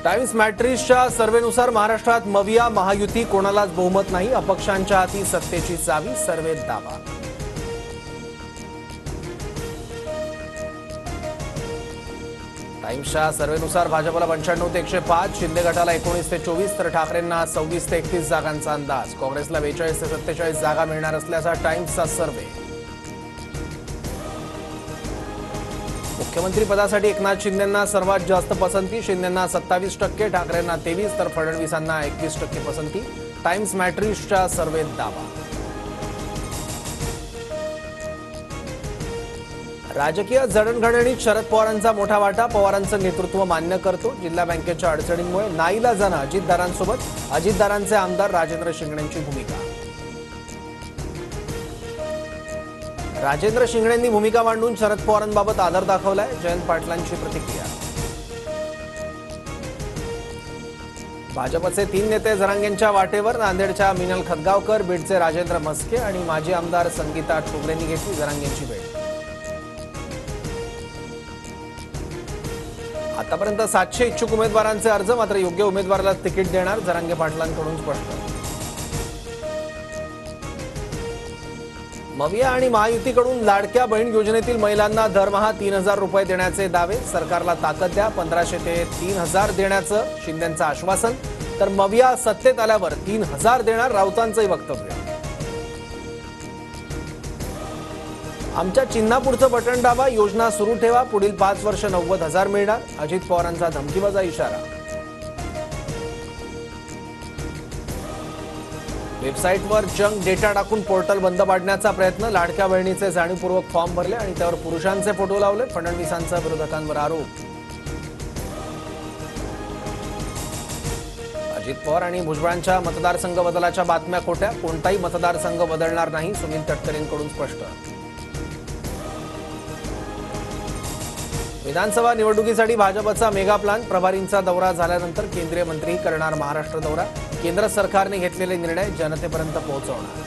Times मॅट्रिक्सच्या सर्व्हेनुसार महाराष्ट्रात मविया महायुती कोणालाच बहुमत नाही, अपक्षांच्या हाती सत्तेची चावी, सर्व्हेत दावा. टाइम्सच्या सर्व्हेनुसार भाजपला 95 ते 105, शिंदे गटाला 19 ते 24 तर ठाकरेंना 26 ते 31 जागांचा अंदाज. काँग्रेसला 42 ते 47 जागा मिळणार असल्याचा टाइम्सचा सर्व्हे. मुख्यमंत्री पदासाठी एकनाथ शिंदेंना सर्वात जास्त पसंती, शिंदेंना 27%, ठाकरेंना 23 तर फडणवीसांना 21% पसंती. टाइम्स मॅट्रिक्सच्या सर्व्हेत दावा. राजकीय जडणघडणीत शरद पवारांचा मोठा वाटा, पवारांचं नेतृत्व मान्य करतो. जिल्हा बँकेच्या अडचणींमुळे नाईलाजानं अजितदारांसोबत, अजितदारांचे आमदार राजेंद्र शिंगणेंची भूमिका. राजेंद्र शिंगणेंनी भूमिका मांडून शरद पवारांबाबत आदर दाखवलाय, जयंत पाटलांची प्रतिक्रिया. भाजपचे 3 नेते जरांगेंच्या वाटेवर, नांदेडच्या मिनल खतगावकर, बीडचे राजेंद्र मस्के आणि माजी आमदार संगीता ठोगरेंनी घेतली जरांगेंची भेट. आतापर्यंत 700 इच्छुक उमेदवारांचे अर्ज, मात्र योग्य उमेदवाराला तिकीट देणार, जरांगे पाटलांकडून स्पष्ट. मविया आणि महायुतीकडून लाडक्या बहीण योजनेतील महिलांना दरमहा 3000 रुपये देण्याचे दावे, सरकारला ताकद द्या, 1500 ते 3000 देण्याचं शिंदेंचं आश्वासन, तर मविया सत्तेत आल्यावर 3000 देणार, राऊतांचंही वक्तव्य. आमच्या चिन्हापुढचं बटन दाबा, योजना सुरू ठेवा, पुढील 5 वर्ष 90,000 मिळणार, अजित पवारांचा धमकीबाजा इशारा. वेबसाईटवर जंक डेटा टाकून पोर्टल बंद पाडण्याचा प्रयत्न, लाडक्या बहिणीचे जाणीवपूर्वक फॉर्म भरले आणि त्यावर पुरुषांचे फोटो लावले, फडणवीसांचा विरोधकांवर आरोप. अजित पवार आणि भुजबळांच्या मतदारसंघ बदलाच्या बातम्या खोट्या, कोणताही मतदारसंघ बदलणार नाही, सुनील तटकरेंकडून स्पष्ट. विधानसभा निवडणुकीसाठी भाजपचा मेगा प्लॅन, प्रभारींचा दौरा झाल्यानंतर केंद्रीय मंत्री करणार महाराष्ट्र दौरा, केंद्र सरकारने घेतलेले निर्णय जनतेपर्यंत पोहोचवणार.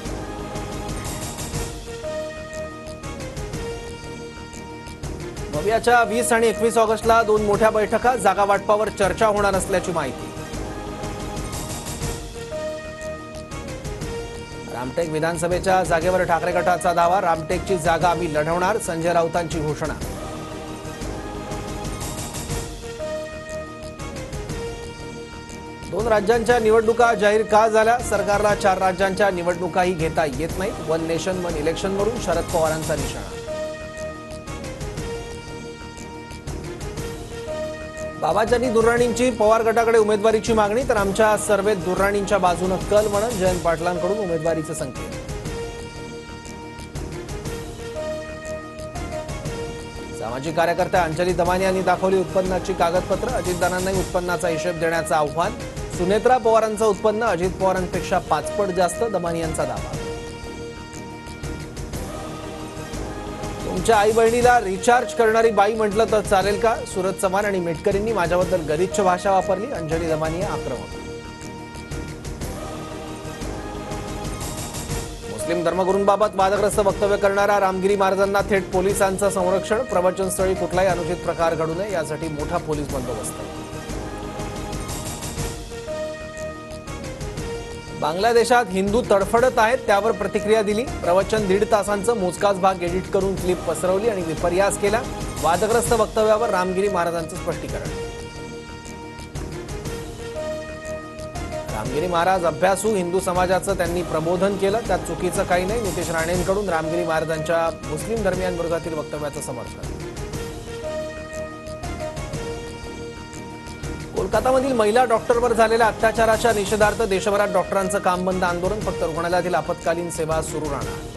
मवियाच्या 20 आणि 21 ऑगस्टला 2 मोठ्या बैठका, जागा वाटपावर चर्चा होणार असल्याची माहिती. रामटेक विधानसभेच्या जागेवर ठाकरे गटाचा दावा, रामटेकची जागा आम्ही लढवणार, संजय राऊतांची घोषणा. 2 राज्यांच्या निवडणुका जाहीर का झाल्या, सरकारला 4 राज्यांच्या निवडणुकाही घेता येत नाहीत, 1 नेशन 1 इलेक्शनवरून शरद पवारांचा निशाणा. बाबाजानी दुर्राणींची पवार गटाकडे उमेदवारीची मागणी, तर आमच्या सर्वेत दुर्राणींच्या बाजूने कल म्हणत जयंत पाटलांकडून उमेदवारीचे संकेत. सामाजिक कार्यकर्त्या अंजली दमानी यांनी दाखवली उत्पन्नाची कागदपत्र, अजितदारांनाही उत्पन्नाचा हिशेब देण्याचं आव्हान. सुनेत्रा पवारांचं उत्पन्न अजित पवारांपेक्षा 5 पट जास्त, दमानी यांचा दावा. तुमच्या आई बहिणीला रिचार्ज करणारी बाई म्हटलं तर चालेल का, सुरज चव्हाण आणि मेटकरींनी माझ्याबद्दल गलिच्छ भाषा वापरली, अंजली दमानी आक्रमक. मुस्लिम धर्मगुरूंबाबत वादग्रस्त वक्तव्य करणाऱ्या रामगिरी महाराजांना थेट पोलिसांचं संरक्षण, प्रवचनस्थळी कुठलाही अनुचित प्रकार घडू नये यासाठी मोठा पोलीस बंदोबस्त. बांगलादेशात हिंदू तडफडत आहेत, त्यावर प्रतिक्रिया दिली, प्रवचन 1.5 तासांचं, मोजकाच भाग एडिट करून क्लिप पसरवली आणि विपर्यास केला, वादग्रस्त वक्तव्यावर रामगिरी महाराजांचं स्पष्टीकरण. रामगिरी महाराज अभ्यासू, हिंदू समाजाचं त्यांनी प्रबोधन केलं, त्यात चुकीचं काही नाही, नितेश राणेंकडून रामगिरी महाराजांच्या मुस्लिम धर्मियांविरोधातील वक्तव्याचं समर्थन. कोलकातामधील महिला डॉक्टरवर झालेल्या अत्याचाराच्या निषेधार्थ देशभरात डॉक्टरांचं काम बंद आंदोलन, फक्त रुग्णालयातील आपत्कालीन सेवा सुरू राहणार.